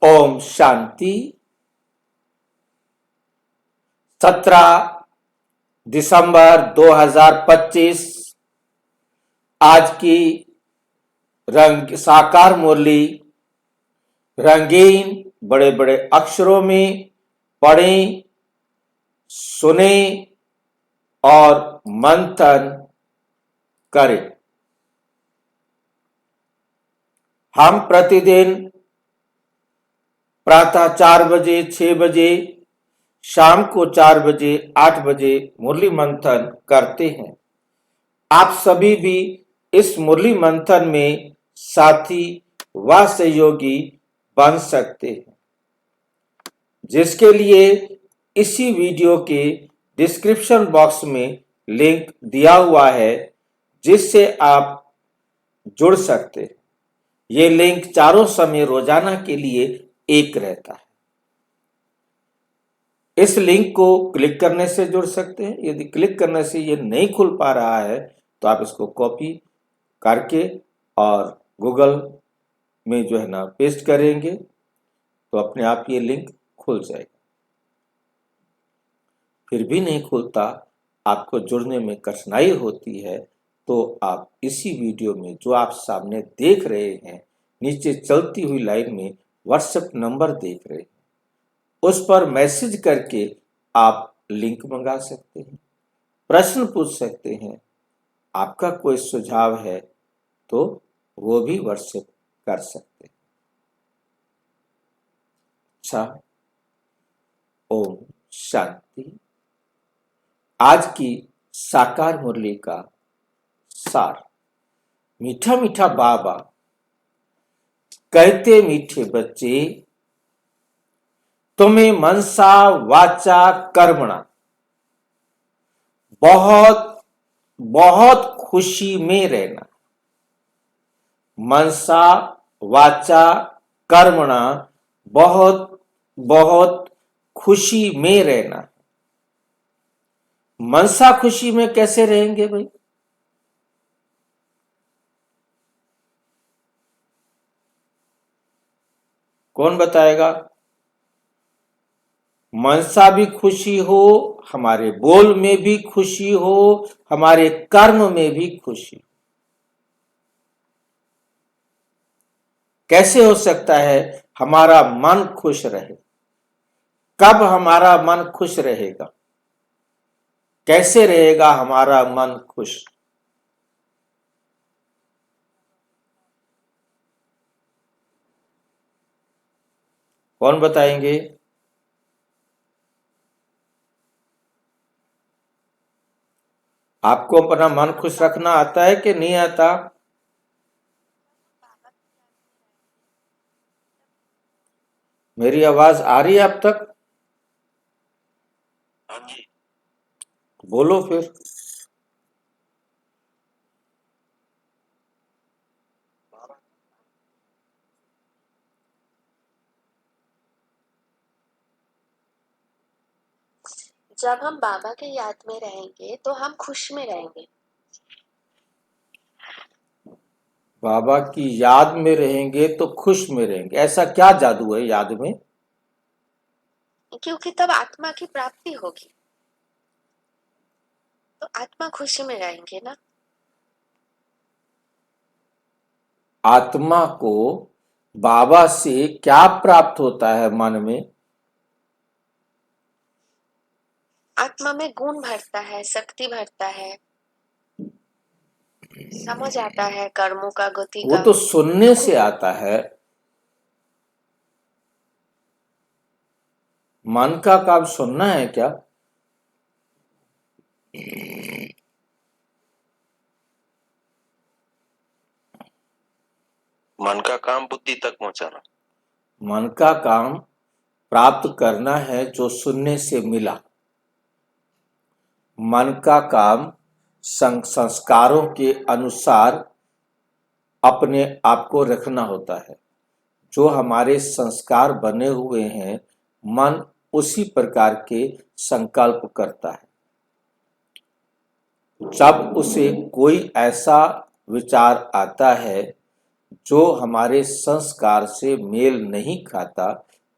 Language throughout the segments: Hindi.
ओम शांति। 17 दिसंबर 2025 आज की साकार मुरली रंगीन बड़े बड़े अक्षरों में पढ़ें, सुने और मंथन करें। हम प्रतिदिन प्रातः 4 बजे, 6 बजे, शाम को 4 बजे, 8 बजे मुरली मंथन करते हैं। आप सभी भी इस मुरली मंथन में साथी व सहयोगी बन सकते हैं, जिसके लिए इसी वीडियो के डिस्क्रिप्शन बॉक्स में लिंक दिया हुआ है, जिससे आप जुड़ सकते हैं। ये लिंक चारों समय रोजाना के लिए एक रहता है। इस लिंक को क्लिक करने से जुड़ सकते हैं। यदि क्लिक करने से ये नहीं खुल पा रहा है तो आप इसको कॉपी करके और गूगल में जो है ना पेस्ट करेंगे तो अपने आप ये लिंक खुल जाएगा। फिर भी नहीं खुलता, आपको जुड़ने में कठिनाई होती है, तो आप इसी वीडियो में जो आप सामने देख रहे हैं, नीचे चलती हुई लाइन में व्हाट्सएप नंबर देख रहे हैं, उस पर मैसेज करके आप लिंक मंगा सकते हैं, प्रश्न पूछ सकते हैं। आपका कोई सुझाव है तो वो भी व्हाट्सएप कर सकते हैं। अच्छा, ओम शांति। आज की साकार मुरली का सार। मीठा मीठा बाबा कहते, मीठे बच्चे तुम्हें मनसा वाचा कर्मणा बहुत बहुत खुशी में रहना। मनसा वाचा कर्मणा बहुत बहुत खुशी में रहना। मनसा खुशी में कैसे रहेंगे भाई? कौन बताएगा? मनसा भी खुशी हो, हमारे बोल में भी खुशी हो, हमारे कर्म में भी खुशी। कैसे हो सकता है हमारा मन खुश रहे? कब हमारा मन खुश रहेगा? कैसे रहेगा हमारा मन खुश? कौन बताएंगे? आपको अपना मन खुश रखना आता है कि नहीं आता? मेरी आवाज आ रही है अब तक? बोलो फिर। जब हम बाबा के याद में रहेंगे तो हम खुश में रहेंगे। बाबा की याद में रहेंगे तो खुश में रहेंगे। ऐसा क्या जादू है याद में? क्योंकि तब आत्मा की प्राप्ति होगी, तो आत्मा खुशी में रहेंगे ना। आत्मा को बाबा से क्या प्राप्त होता है मन में? आत्मा में गुण भरता है, शक्ति भरता है, समझ आता है कर्मों का, गति वो का। तो सुनने से आता है। मन का काम सुनना है क्या? मन का काम बुद्धि तक पहुंचाना। मन का काम प्राप्त करना है जो सुनने से मिला। मन का काम संस्कारों के अनुसार अपने आप को रखना होता है। जो हमारे संस्कार बने हुए हैं, मन उसी प्रकार के संकल्प करता है। जब उसे कोई ऐसा विचार आता है जो हमारे संस्कार से मेल नहीं खाता,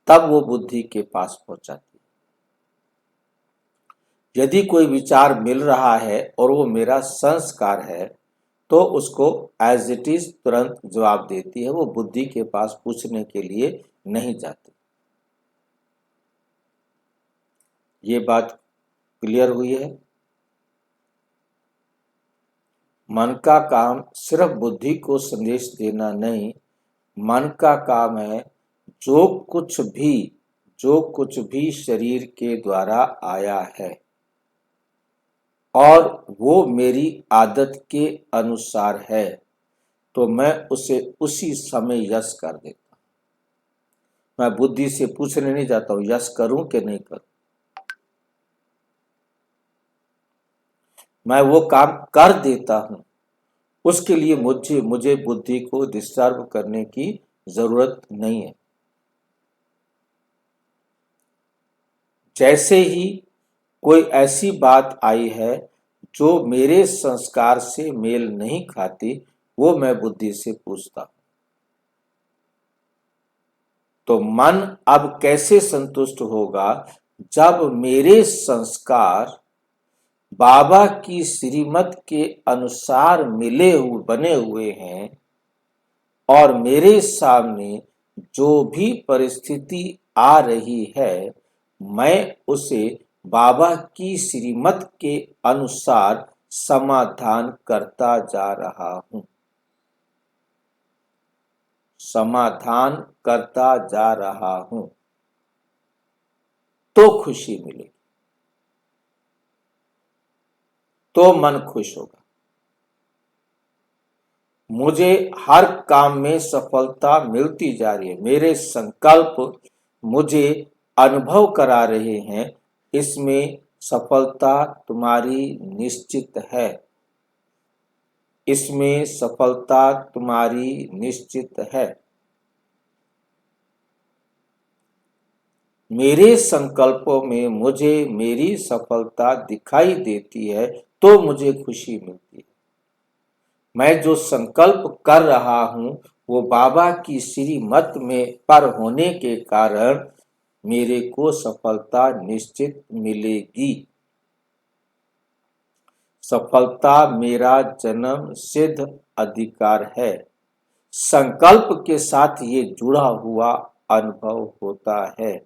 तब वो बुद्धि के पास पहुंचाती है। यदि कोई विचार मिल रहा है और वो मेरा संस्कार है, तो उसको एज इट इज तुरंत जवाब देती है, वो बुद्धि के पास पूछने के लिए नहीं जाती। ये बात क्लियर हुई है। मन का काम सिर्फ बुद्धि को संदेश देना नहीं, मन का काम है जो कुछ भी शरीर के द्वारा आया है और वो मेरी आदत के अनुसार है, तो मैं उसे उसी समय यश कर देता हूं। मैं बुद्धि से पूछने नहीं जाता हूं यश करूं कि नहीं करूं, मैं वो काम कर देता हूं। उसके लिए मुझे बुद्धि को डिस्टर्ब करने की जरूरत नहीं है। जैसे ही कोई ऐसी बात आई है जो मेरे संस्कार से मेल नहीं खाती, वो मैं बुद्धि से पूछता हूं। तो मन अब कैसे संतुष्ट होगा? जब मेरे संस्कार बाबा की श्रीमत के अनुसार बने हुए हैं और मेरे सामने जो भी परिस्थिति आ रही है, मैं उसे बाबा की श्रीमत के अनुसार समाधान करता जा रहा हूं। समाधान करता जा रहा हूं, तो खुशी मिलेगी, तो मन खुश होगा। मुझे हर काम में सफलता मिलती जा रही है। मेरे संकल्प मुझे अनुभव करा रहे हैं, इसमें सफलता तुम्हारी निश्चित है। इसमें सफलता तुम्हारी निश्चित है। मेरे संकल्पों में मुझे मेरी सफलता दिखाई देती है, तो मुझे खुशी मिलती है। मैं जो संकल्प कर रहा हूं, वो बाबा की श्रीमत में पर होने के कारण मेरे को सफलता निश्चित मिलेगी। सफलता मेरा जन्म सिद्ध अधिकार है। संकल्प के साथ ये जुड़ा हुआ अनुभव होता है,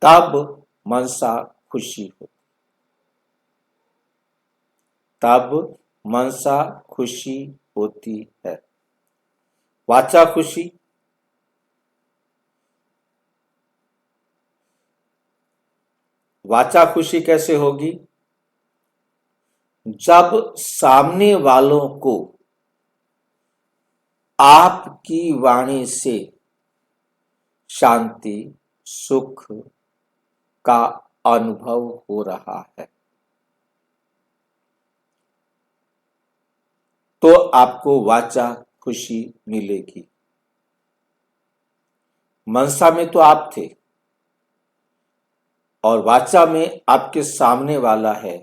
तब मनसा खुशी होती, तब मनसा खुशी होती है। वाचा खुशी, वाचा खुशी कैसे होगी? जब सामने वालों को आपकी वाणी से शांति, सुख का अनुभव हो रहा है, तो आपको वाचा खुशी मिलेगी। मनसा में तो आप थे और वाचा में आपके सामने वाला है,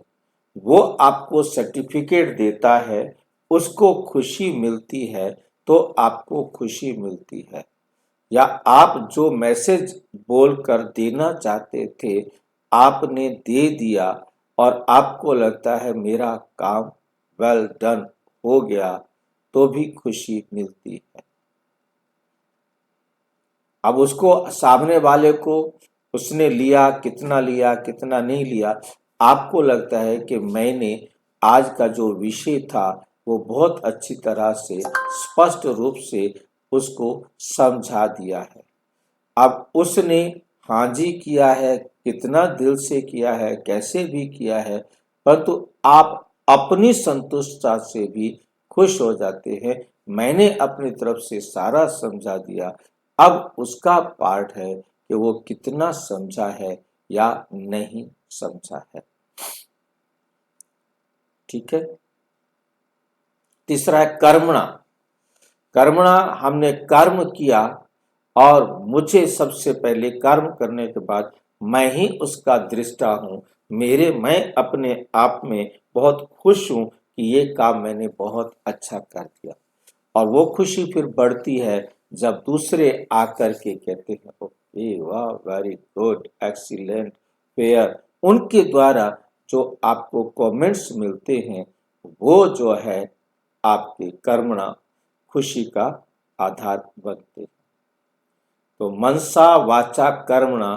वो आपको सर्टिफिकेट देता है, उसको खुशी मिलती है, तो आपको खुशी मिलती है। या आप जो मैसेज बोलकर देना चाहते थे, आपने दे दिया और आपको लगता है मेरा काम वेल डन हो गया, तो भी खुशी मिलती है। अब उसको सामने वाले को उसने लिया कितना नहीं लिया, आपको लगता है कि मैंने आज का जो विषय था वो बहुत अच्छी तरह से स्पष्ट रूप से उसको समझा दिया है। अब उसने हाँ जी किया है, कितना दिल से किया है, कैसे भी किया है, परंतु आप अपनी संतुष्टता से भी खुश हो जाते हैं। मैंने अपनी तरफ से सारा समझा दिया, अब उसका पार्ट है कि वो कितना समझा है या नहीं समझा है। ठीक है। तीसरा है कर्मणा। कर्मणा, हमने कर्म किया और मुझे सबसे पहले कर्म करने के बाद मैं ही उसका दृष्टा हूं। मैं अपने आप में बहुत खुश हूं कि ये काम मैंने बहुत अच्छा कर दिया। और वो खुशी फिर बढ़ती है जब दूसरे आकर के कहते हैं ओके वाह वेरी गुड एक्सीलेंट फेयर, उनके द्वारा जो आपको कमेंट्स मिलते हैं वो जो है आपके कर्मणा खुशी का आधार बनते हैं। तो मनसा वाचा कर्मणा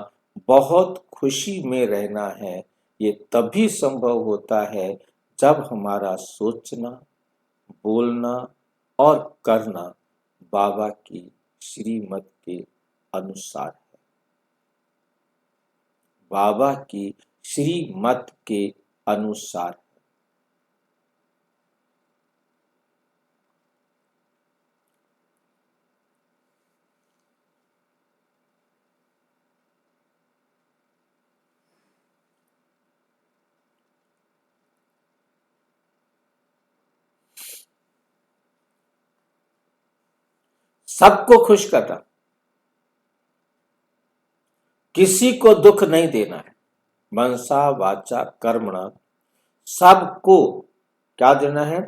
बहुत खुशी में रहना है, ये तभी संभव होता है जब हमारा सोचना, बोलना और करना बाबा की श्रीमत के अनुसार है, बाबा की श्रीमत के अनुसार। सबको खुश करना, किसी को दुख नहीं देना है। मनसा वाचा कर्मणा, सबको क्या देना है?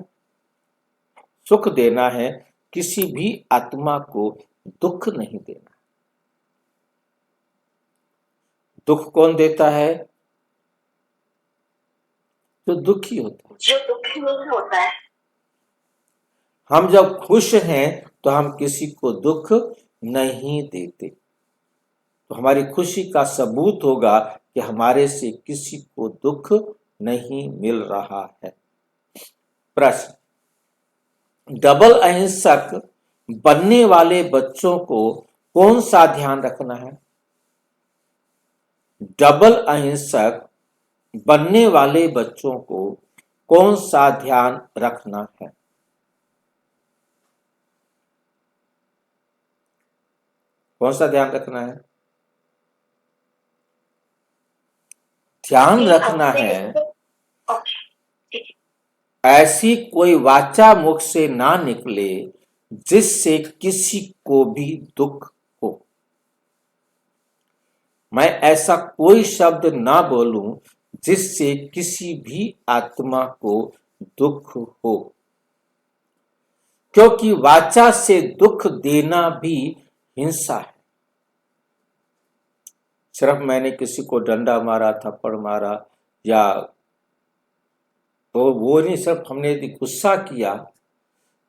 सुख देना है, किसी भी आत्मा को दुख नहीं देना। दुख कौन देता है? जो दुखी होता है, जो दुखी नहीं होता है। हम जब खुश हैं तो हम किसी को दुख नहीं देते, तो हमारी खुशी का सबूत होगा कि हमारे से किसी को दुख नहीं मिल रहा है। प्रश्न, डबल अहिंसक बनने वाले बच्चों को कौन सा ध्यान रखना है? डबल अहिंसक बनने वाले बच्चों को कौन सा ध्यान रखना है? कौन सा ध्यान रखना है? ध्यान रखना है ऐसी कोई वाचा मुख से ना निकले जिससे किसी को भी दुख हो। मैं ऐसा कोई शब्द ना बोलूं जिससे किसी भी आत्मा को दुख हो, क्योंकि वाचा से दुख देना भी हिंसा है। सिर्फ मैंने किसी को डंडा मारा, थप्पड़ मारा, या तो वो नहीं, सिर्फ हमने यदि गुस्सा किया,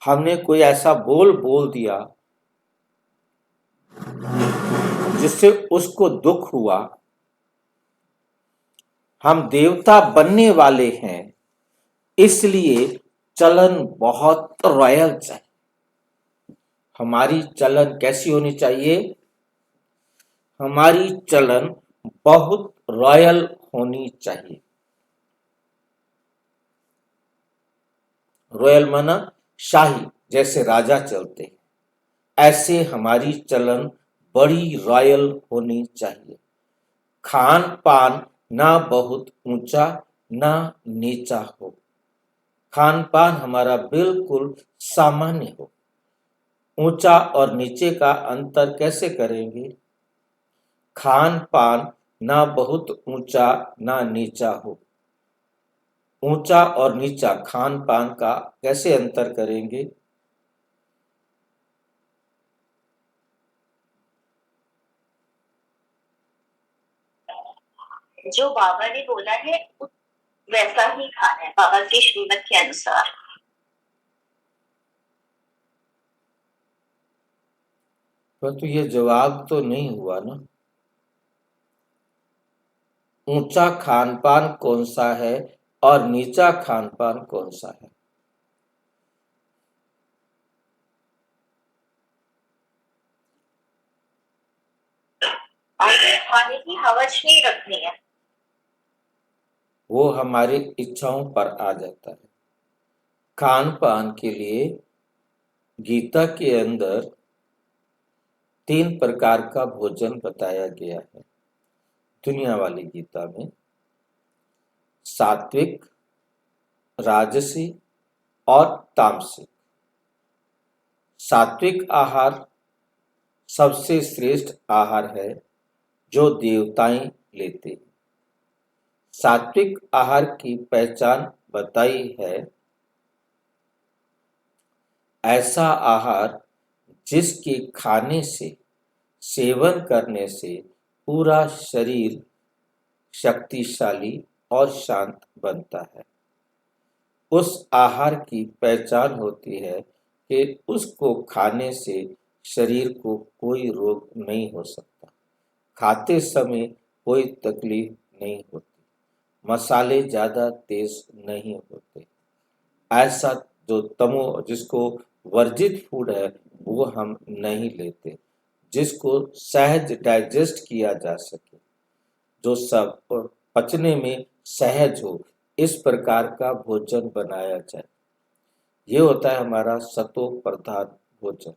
हमने कोई ऐसा बोल दिया जिससे उसको दुख हुआ, हम देवता बनने वाले हैं, इसलिए चलन बहुत रॉयल चाहिए। हमारी चलन कैसी होनी चाहिए? हमारी चलन बहुत रॉयल होनी चाहिए। रॉयल माना शाही, जैसे राजा चलते हैं, ऐसे हमारी चलन बड़ी रॉयल होनी चाहिए। खान पान ना बहुत ऊंचा ना नीचा हो, खान पान हमारा बिल्कुल सामान्य हो। ऊंचा और नीचे का अंतर कैसे करेंगे? खान पान ना बहुत ऊंचा ना नीचा हो। ऊंचा और नीचा खान पान का कैसे अंतर करेंगे? जो बाबा ने बोला है वैसा ही खाना है, बाबा की श्रीमत के अनुसार। परंतु ये जवाब तो नहीं हुआ ना। ऊंचा खान पान कौन सा है और नीचा खान पान कौन सा है? खाने की हवस नहीं रखनी है, वो हमारी इच्छाओं पर आ जाता है। खान पान के लिए गीता के अंदर 3 प्रकार का भोजन बताया गया है। दुनिया वाली गीता में सात्विक, राजसी और तामसिक। सात्विक आहार सबसे श्रेष्ठ आहार है जो देवताएं लेते हैं। सात्विक आहार की पहचान बताई है, ऐसा आहार जिसके खाने से, सेवन करने से पूरा शरीर शक्तिशाली और शांत बनता है। उस आहार की पहचान होती है कि उसको खाने से शरीर को कोई रोग नहीं हो सकता, खाते समय कोई तकलीफ नहीं होती, मसाले ज़्यादा तेज नहीं होते। ऐसा जो जिसको वर्जित फूड है वो हम नहीं लेते, जिसको सहज डाइजेस्ट किया जा सके, जो सब पचने में सहज हो, इस प्रकार का भोजन बनाया जाए। ये होता है हमारा सतो प्रधान भोजन।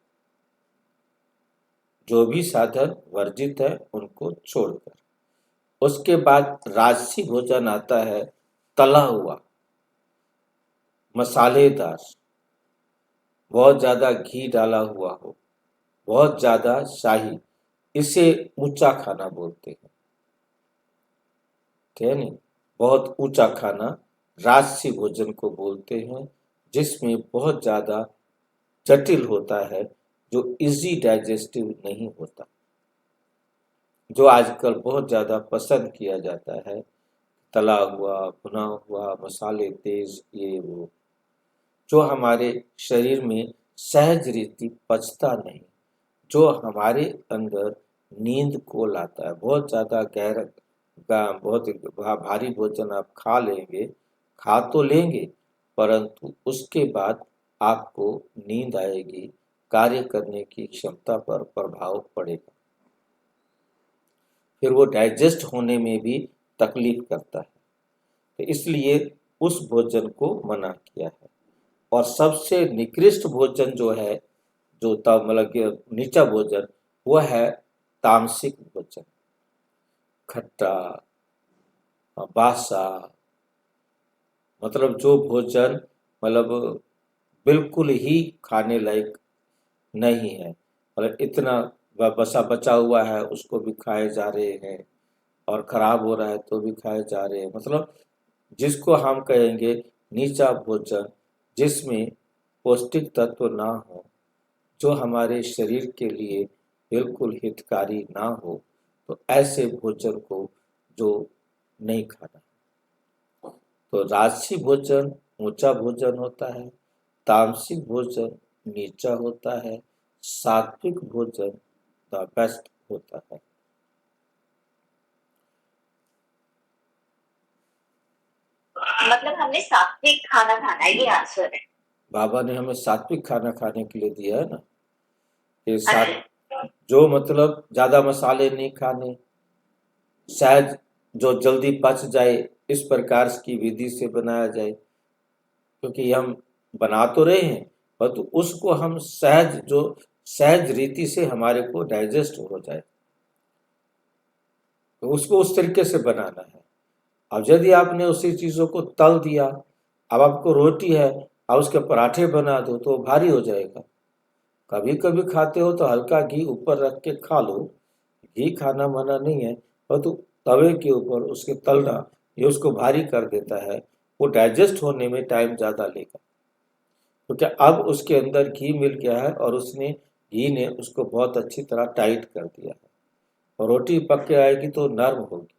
जो भी साधन वर्जित है उनको छोड़कर। उसके बाद राजसी भोजन आता है, तला हुआ, मसालेदार, बहुत ज्यादा घी डाला हुआ हो, बहुत ज्यादा शाही, इसे ऊंचा खाना बोलते हैं। ठीक है नहीं, बहुत ऊंचा खाना राजसी भोजन को बोलते हैं, जिसमें बहुत ज्यादा जटिल होता है, जो इजी डाइजेस्टिव नहीं होता, जो आजकल बहुत ज्यादा पसंद किया जाता है, तला हुआ, भुना हुआ, मसाले तेज, ये वो, जो हमारे शरीर में सहज रीति पचता नहीं, जो हमारे अंदर नींद को लाता है। बहुत ज्यादा गहरा बहुत भारी भोजन आप खा लेंगे, खा तो लेंगे, परंतु उसके बाद आपको नींद आएगी, कार्य करने की क्षमता पर प्रभाव पड़ेगा, फिर वो डाइजेस्ट होने में भी तकलीफ करता है। तो इसलिए उस भोजन को मना किया है। और सबसे निकृष्ट भोजन जो है, जो मतलब कि नीचा भोजन, वो है तामसिक भोजन, खट्टा, बासा, मतलब जो भोजन मतलब बिल्कुल ही खाने लायक नहीं है, मतलब इतना बसा बचा हुआ है उसको भी खाए जा रहे हैं, और खराब हो रहा है तो भी खाए जा रहे हैं। मतलब जिसको हम कहेंगे नीचा भोजन, जिसमें पौष्टिक तत्व ना हो, जो हमारे शरीर के लिए बिल्कुल हितकारी ना हो, तो ऐसे भोजन को जो नहीं खाना। तो राजसी भोजन ऊंचा भोजन होता है, तामसिक भोजन नीचा होता है, सात्विक भोजन द बेस्ट होता है। मतलब हमने सात्विक खाना खाना है, ये आंसर है। बाबा ने हमें सात्विक खाना खाने के लिए दिया है ना, कि जो मतलब ज्यादा मसाले नहीं खाने, शायद जो जल्दी पच जाए, इस प्रकार की विधि से बनाया जाए, क्योंकि हम बना तो रहे हैं, परंतु उसको हम सहज रीति से हमारे को डाइजेस्ट हो जाए, तो उसको उस तरीके से बनाना है। अब यदि आपने उसी चीजों को तल दिया, अब आपको रोटी है, अब उसके पराठे बना दो, तो भारी हो जाएगा। कभी कभी खाते हो तो हल्का घी ऊपर रख के खा लो, घी खाना मना नहीं है, परंतु तवे के ऊपर उसके तलना ये उसको भारी कर देता है, वो डाइजेस्ट होने में टाइम ज़्यादा लेगा, क्योंकि अब उसके अंदर घी मिल गया है और घी ने उसको बहुत अच्छी तरह टाइट कर दिया है, और रोटी पक के आएगी तो नर्म होगी।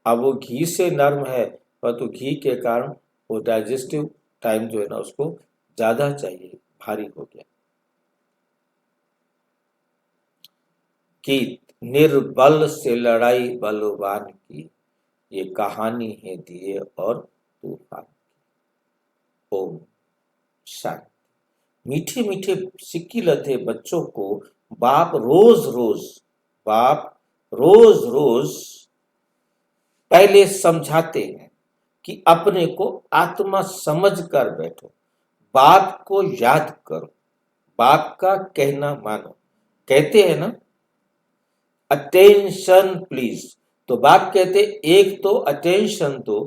अब वो घी से नर्म है, परंतु घी के कारण वो डाइजेस्टिव टाइम जो है ना उसको ज़्यादा चाहिए, भारी हो गया। कि निर्बल से लड़ाई बलवान की, ये कहानी है दिए और तूफान की। ओम शांति। मीठे मीठे सिक्की लथे बच्चों को बाप रोज रोज पहले समझाते हैं कि अपने को आत्मा समझ कर बैठो, बाप को याद करो, बाप का कहना मानो। कहते हैं ना, अटेंशन प्लीज, तो बाप कहते एक तो अटेंशन दो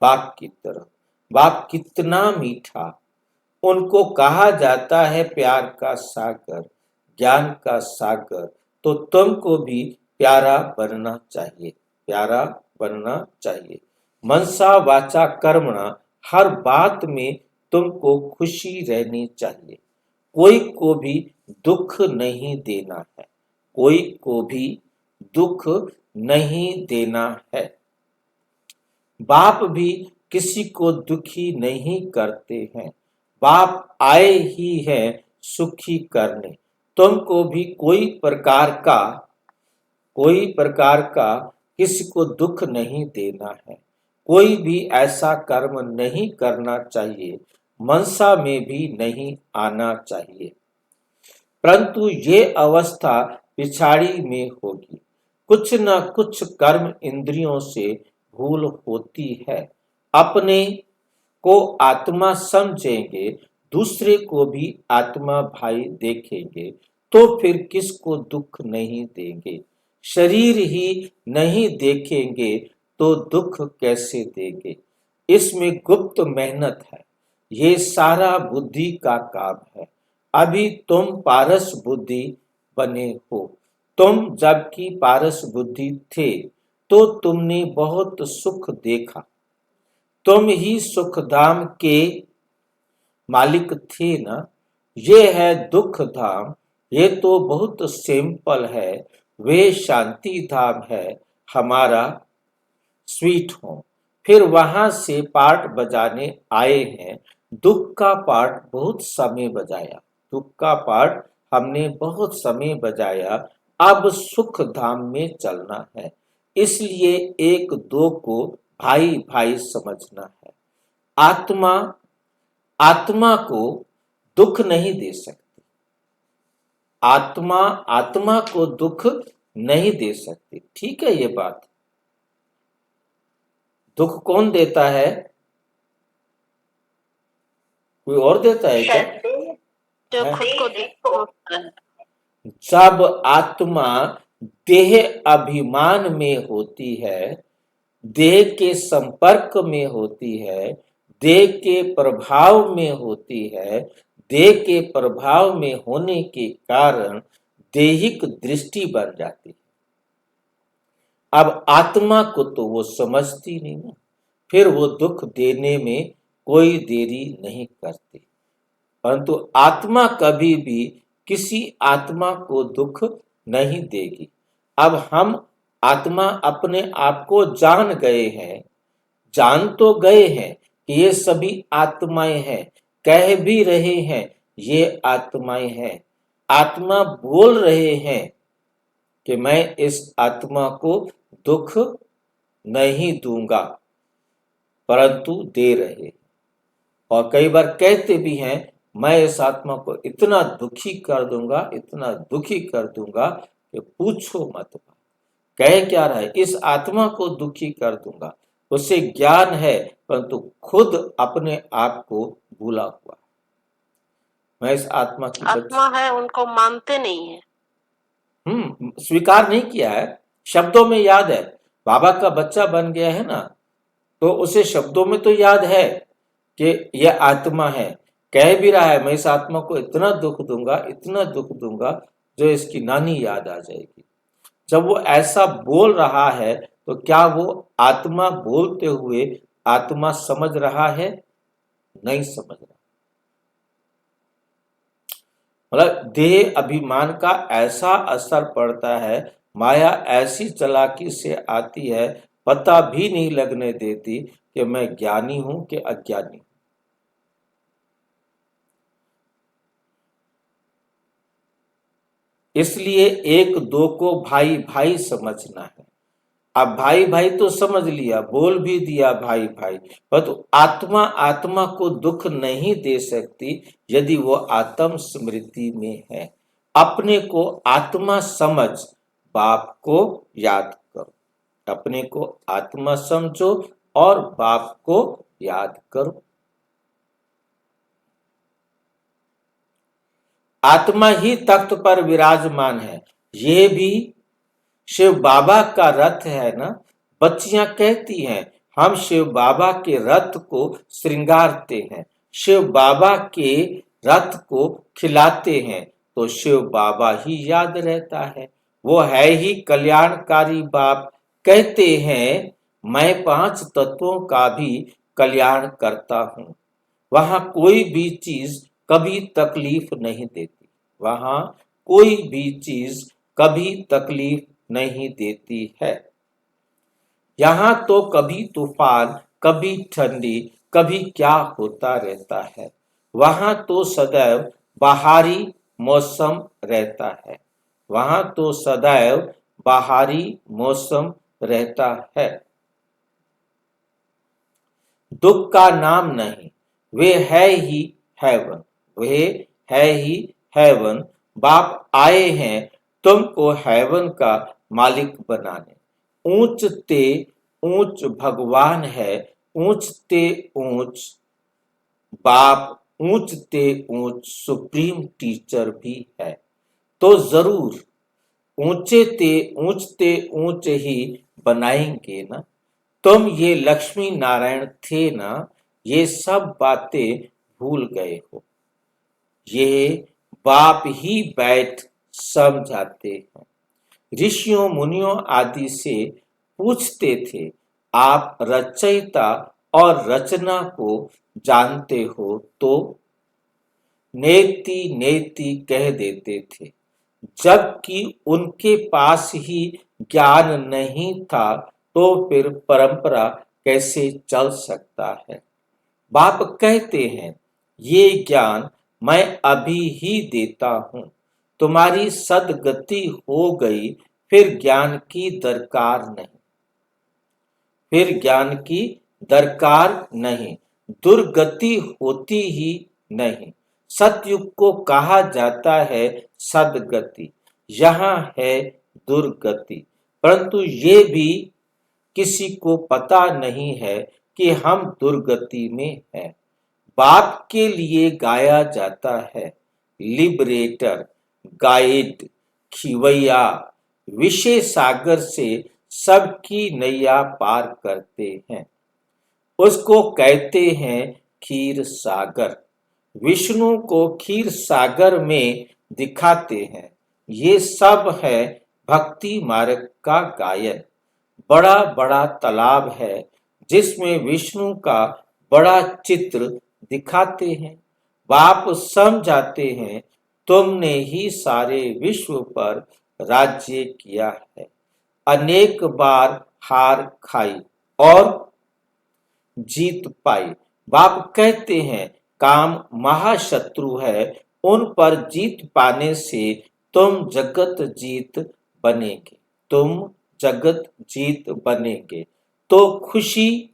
बाप की तरफ। बाप कितना मीठा, उनको कहा जाता है प्यार का सागर, ज्ञान का सागर, तो तुमको भी प्यारा बनना चाहिए, प्यारा बनना चाहिए। मनसा वाचा कर्मणा, हर बात में तुमको खुशी रहनी चाहिए, कोई को भी दुख नहीं देना है, कोई को भी दुख नहीं देना है। बाप भी किसी को दुखी नहीं करते हैं, बाप आए ही हैं सुखी करने। तुमको भी कोई प्रकार का किसी को दुख नहीं देना है, कोई भी ऐसा कर्म नहीं करना चाहिए, मनसा में भी नहीं आना चाहिए। परंतु ये अवस्था पिछाड़ी में होगी। कुछ न कुछ कर्म इंद्रियों से भूल होती है। अपने को आत्मा समझेंगे, दूसरे को भी आत्मा भाई देखेंगे, तो फिर किसको दुख नहीं देंगे। शरीर ही नहीं देखेंगे तो दुख कैसे देंगे। इसमें गुप्त मेहनत है, ये सारा बुद्धि का काम है। अभी तुम पारस बुद्धि बने हो। तुम जबकि पारस बुद्धि थे तो तुमने बहुत सुख देखा, तुम ही सुख धाम के मालिक थे ना। ये है दुख धाम, ये तो बहुत सिंपल है। वे शांति धाम है हमारा स्वीट होम। फिर वहां से पार्ट बजाने आए हैं। दुख का पार्ट बहुत समय बजाया, दुख का पार्ट हमने बहुत समय बजाया। अब सुख धाम में चलना है, इसलिए एक दो को भाई भाई समझना है। आत्मा को दुख नहीं दे सकती, आत्मा को दुख नहीं दे सकती। ठीक है ये बात। दुख कौन देता है? कोई और देता है क्या? जो खुद को देखो। जब आत्मा देह अभिमान में होती है, देह के संपर्क में होती है, देह के प्रभाव में होती है, देह के प्रभाव में होने के कारण देहिक दृष्टि बन जाती है। अब आत्मा को तो वो समझती नहीं ना, फिर वो दुख देने में कोई देरी नहीं करती। परंतु आत्मा कभी भी किसी आत्मा को दुख नहीं देगी। अब हम आत्मा अपने आप को जान गए हैं, जान तो गए हैं कि ये सभी आत्माएं हैं, कह भी रहे हैं ये आत्माएं हैं। आत्मा बोल रहे हैं कि मैं इस आत्मा को दुख नहीं दूंगा, परंतु दे रहे। और कई बार कहते भी हैं मैं इस आत्मा को इतना दुखी कर दूंगा, इतना दुखी कर दूंगा कि पूछो मत। कह क्या रहा है? इस आत्मा को दुखी कर दूंगा। उसे ज्ञान है परंतु खुद अपने आप को भूला हुआ। मैं इस आत्मा की आत्मा है उनको मानते नहीं है। स्वीकार नहीं किया है। शब्दों में याद है, बाबा का बच्चा बन गया है ना, तो उसे शब्दों में तो याद है कि यह आत्मा है। कह भी रहा है मैं इस आत्मा को इतना दुख दूंगा, इतना दुख दूंगा जो इसकी नानी याद आ जाएगी। जब वो ऐसा बोल रहा है तो क्या वो आत्मा बोलते हुए आत्मा समझ रहा है? नहीं समझ रहा। मतलब देह अभिमान का ऐसा असर पड़ता है, माया ऐसी चालाकी से आती है, पता भी नहीं लगने देती कि मैं ज्ञानी हूं कि अज्ञानी हूं। इसलिए एक दो को भाई भाई समझना है। अब भाई भाई तो समझ लिया, बोल भी दिया भाई भाई, पर तो आत्मा को दुख नहीं दे सकती यदि वो आत्म स्मृति में है। अपने को आत्मा समझ, बाप को याद करो। अपने को आत्मा समझो और बाप को याद करो। आत्मा ही तख्त पर विराजमान है। ये भी शिव बाबा का रथ है ना। बच्चियां कहती हैं हम शिव बाबा के रथ को श्रृंगारते हैं, शिव बाबा के रथ को खिलाते हैं, तो शिव बाबा ही याद रहता है। वो है ही कल्याणकारी बाप। कहते हैं मैं 5 तत्वों का भी कल्याण करता हूं। वहां कोई भी चीज कभी तकलीफ नहीं देती। वहां कोई भी चीज कभी तकलीफ नहीं देती है। यहाँ तो कभी तूफान, कभी ठंडी, कभी क्या होता रहता है। वहां तो सदैव बाहरी मौसम रहता है। वहां तो सदैव बाहरी मौसम रहता है। दुख का नाम नहीं, वे है ही हेवन, वे है ही हेवन। बाप आए हैं तुमको हेवन का मालिक बनाने। ऊंच ते ऊंच भगवान है, ऊंच ते ऊंच बाप, ऊंच ते ऊंच सुप्रीम टीचर भी है। तो जरूर ऊंच ते ऊंच ही बनाएंगे ना। तुम ये लक्ष्मी नारायण थे ना, ये सब बातें भूल गए हो। ये बाप ही बैठ समझाते हैं। ऋषियों मुनियों आदि से पूछते थे, आप रचयिता और रचना को जानते हो तो? नेति नेति कह देते थे, जबकि उनके पास ही ज्ञान नहीं था तो फिर परंपरा कैसे चल सकता है। बाप कहते हैं, ये ज्ञान मैं अभी ही देता हूं। तुम्हारी सदगति हो गई, फिर ज्ञान की दरकार नहीं, फिर ज्ञान की दरकार नहीं। दुर्गति होती ही नहीं। सतयुग को कहा जाता है सदगति, यहाँ है दुर्गति। परंतु ये भी किसी को पता नहीं है कि हम दुर्गति में हैं। बाप के लिए गाया जाता है लिबरेटर, गाइड, खिवैया, विषय सागर से सबकी नैया पार करते हैं। उसको कहते हैं क्षीर सागर। विष्णु को क्षीर सागर में दिखाते हैं। ये सब है भक्ति मार्ग का गायन। बड़ा बड़ा तालाब है जिसमें विष्णु का बड़ा चित्र दिखाते हैं। बाप समझाते हैं, तुमने ही सारे विश्व पर राज्य किया है। अनेक बार हार खाई और जीत पाई। बाप कहते हैं, काम महाशत्रु है, उन पर जीत पाने से तुम जगत जीत बनेंगे, तुम जगत जीत बनेंगे। तो खुशी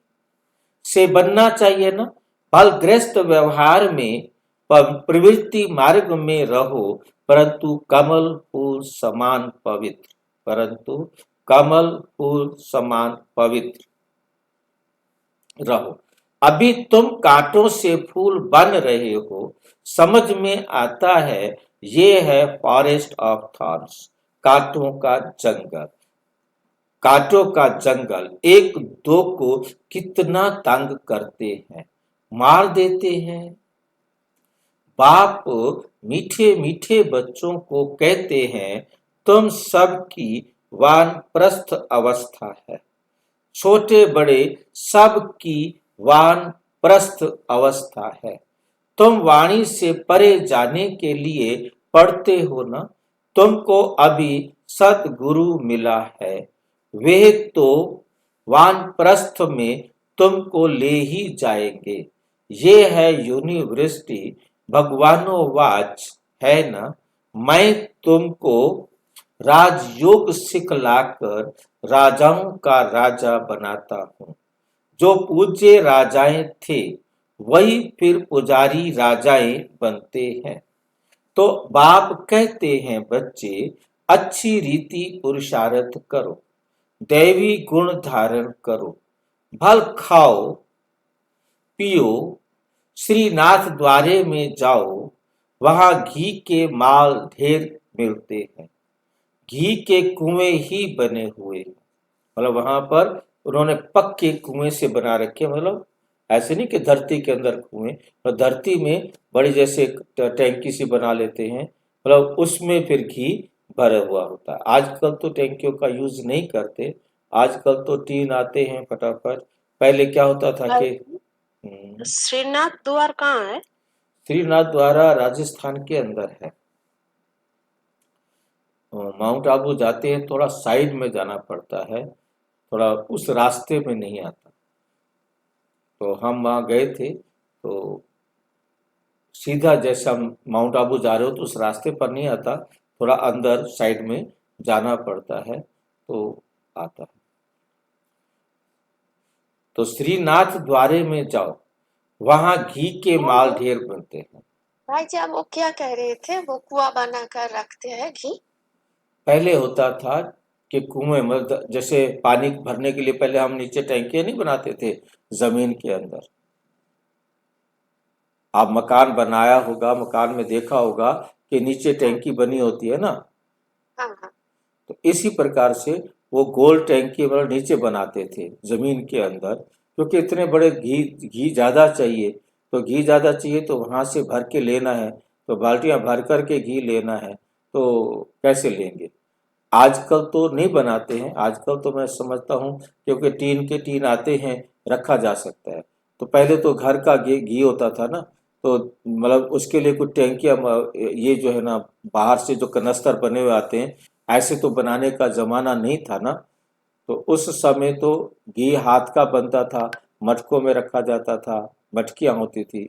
से बनना चाहिए ना। फलग्रस्त व्यवहार में प्रवृत्ति मार्ग में रहो, परंतु कमल फूल समान पवित्र, परंतु कमल फूल समान पवित्र रहो। अभी तुम कांटों से फूल बन रहे हो। समझ में आता है ये है फॉरेस्ट ऑफ थॉर्न्स, कांटों का जंगल। कांटों का जंगल एक दो को कितना तंग करते हैं, मार देते हैं। बाप मीठे मीठे बच्चों को कहते हैं, तुम सबकी वानप्रस्थ अवस्था है। छोटे बड़े सबकी वानप्रस्थ अवस्था है। तुम वाणी से परे जाने के लिए पढ़ते हो ना। तुमको अभी सतगुरु मिला है, वे तो वानप्रस्थ में तुमको ले ही जाएंगे। ये है यूनिवर्सिटी, भगवानोवाच है ना। मैं तुमको राजयोग सिखलाकर राजाओं का राजा बनाता हूँ। जो पूज्य राजाएं थे वही फिर पुजारी राजाएं बनते हैं। तो बाप कहते हैं, बच्चे अच्छी रीति पुरुषार्थ करो, दैवी गुण धारण करो, फल खाओ पियो, श्रीनाथ द्वारे में जाओ, वहां घी के माल ढेर मिलते हैं। घी के कुएं ही बने हुए हैं, मतलब वहां पर उन्होंने पक्के कुएं से बना रखे, मतलब ऐसे नहीं कि धरती के अंदर कुएं, तो धरती में बड़ी जैसे टैंकी सी बना लेते हैं, मतलब उसमें फिर घी भरा हुआ होता है। आजकल तो टैंकियों का यूज नहीं करते, आजकल तो टीन आते हैं फटाफट। पहले क्या होता था कि श्रीनाथ द्वार कहाँ है? श्रीनाथ द्वारा राजस्थान के अंदर है। माउंट आबू जाते हैं थोड़ा साइड में जाना पड़ता है, थोड़ा उस रास्ते में नहीं आता। तो हम वहाँ गए थे, तो सीधा जैसे हम माउंट आबू जा रहे हो तो उस रास्ते पर नहीं आता, थोड़ा अंदर साइड में जाना पड़ता है तो आता है। तो श्रीनाथ द्वारे में जाओ, वहां घी के माल ढेर बनते हैं। भाई जी आप वो क्या कह रहे थे, वो कुआं बनाकर रखते हैं घी? पहले होता था कि कुएं में जैसे पानी भरने के लिए पहले हम नीचे टैंकियां नहीं बनाते थे जमीन के अंदर। आप मकान बनाया होगा, मकान में देखा होगा कि नीचे टैंकी बनी होती है ना। हाँ हाँ। तो इसी प्रकार से वो गोल टैंकी मतलब नीचे बनाते थे जमीन के अंदर, क्योंकि इतने बड़े घी ज़्यादा चाहिए। तो घी ज़्यादा चाहिए तो वहाँ से भर के लेना है, तो बाल्टियाँ भर कर के घी लेना है, तो कैसे लेंगे। आजकल तो नहीं बनाते हैं, आजकल तो मैं समझता हूँ क्योंकि टीन के टीन आते हैं, रखा जा सकता है। तो पहले तो घर का घी होता था ना, तो मतलब उसके लिए कुछ टैंकियाँ ये जो है ना बाहर से जो कनस्तर बने हुए आते हैं, ऐसे तो बनाने का ज़माना नहीं था ना। तो उस समय तो घी हाथ का बनता था, मटकों में रखा जाता था, मटकियाँ होती थी।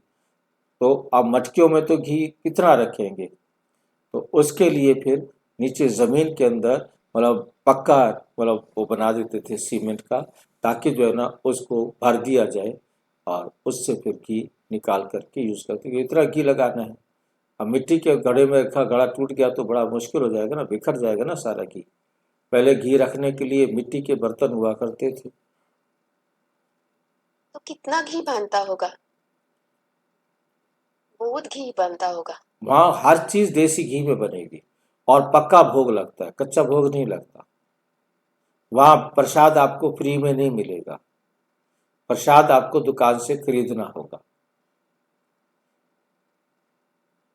तो अब मटकियों में तो घी कितना रखेंगे, तो उसके लिए फिर नीचे ज़मीन के अंदर मतलब पक्का मतलब वो बना देते थे सीमेंट का, ताकि जो है ना उसको भर दिया जाए और उससे फिर घी निकाल करके यूज़ करते। इतना घी लगाना है, अब मिट्टी के घड़े में रखा, घड़ा टूट गया तो बड़ा मुश्किल हो जाएगा ना, बिखर जाएगा ना सारा घी। पहले घी रखने के लिए मिट्टी के बर्तन हुआ करते थे। तो कितना घी बनता होगा? बहुत घी बनता होगा। वहाँ हर चीज़ देसी घी में बनेगी और पक्का भोग लगता है, कच्चा भोग नहीं लगता। वहाँ प्रसाद आपको फ्री में नहीं मिलेगा, प्रसाद आपको दुकान से खरीदना होगा।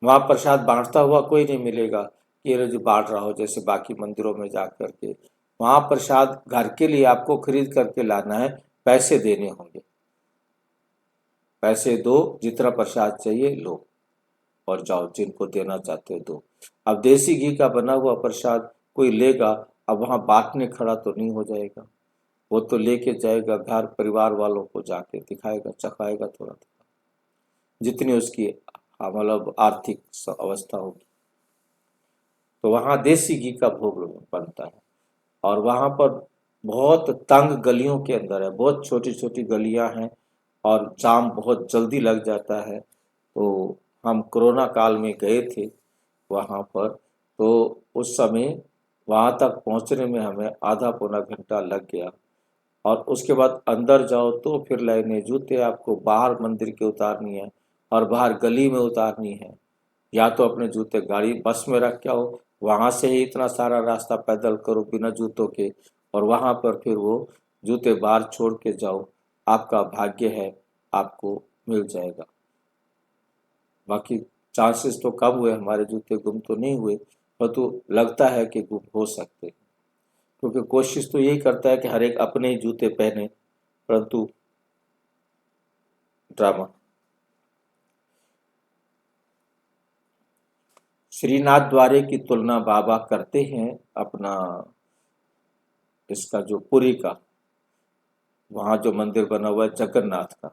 वहाँ प्रसाद बांटता हुआ कोई नहीं मिलेगा कि ये जो बांट रहा हो जैसे बाकी मंदिरों में जा करके। वहाँ प्रसाद घर के लिए आपको खरीद करके लाना है, पैसे देने होंगे। पैसे दो, जितना प्रसाद चाहिए लो और जाओ, जिनको देना चाहते हो दो। अब देसी घी का बना हुआ प्रसाद कोई लेगा, अब वहाँ बांटने खड़ा तो नहीं हो जाएगा, वो तो लेके जाएगा घर परिवार वालों को जाके दिखाएगा, चखाएगा थोड़ा थोड़ा, जितनी उसकी मतलब आर्थिक अवस्था होगी। तो वहाँ देसी घी का भोग बनता है। और वहाँ पर बहुत तंग गलियों के अंदर है, बहुत छोटी छोटी गलियाँ हैं और जाम बहुत जल्दी लग जाता है। तो हम कोरोना काल में गए थे वहाँ पर, तो उस समय वहाँ तक पहुँचने में हमें आधा पौना घंटा लग गया। और उसके बाद अंदर जाओ तो फिर लाइनें, जूते आपको बाहर मंदिर के उतारनी है और बाहर गली में उतारनी है, या तो अपने जूते गाड़ी बस में रख के आओ, वहाँ से ही इतना सारा रास्ता पैदल करो बिना जूतों के, और वहाँ पर फिर वो जूते बाहर छोड़ के जाओ। आपका भाग्य है, आपको मिल जाएगा। बाकी चांसेस तो कम हुए, हमारे जूते गुम तो नहीं हुए, परंतु लगता है कि गुम हो सकते हैं, क्योंकि कोशिश तो यही करता है कि हर एक अपने ही जूते पहने, परंतु ड्रामा। श्रीनाथ द्वारे की तुलना बाबा करते हैं अपना इसका जो पुरी का, वहाँ जो मंदिर बना हुआ है जगन्नाथ का।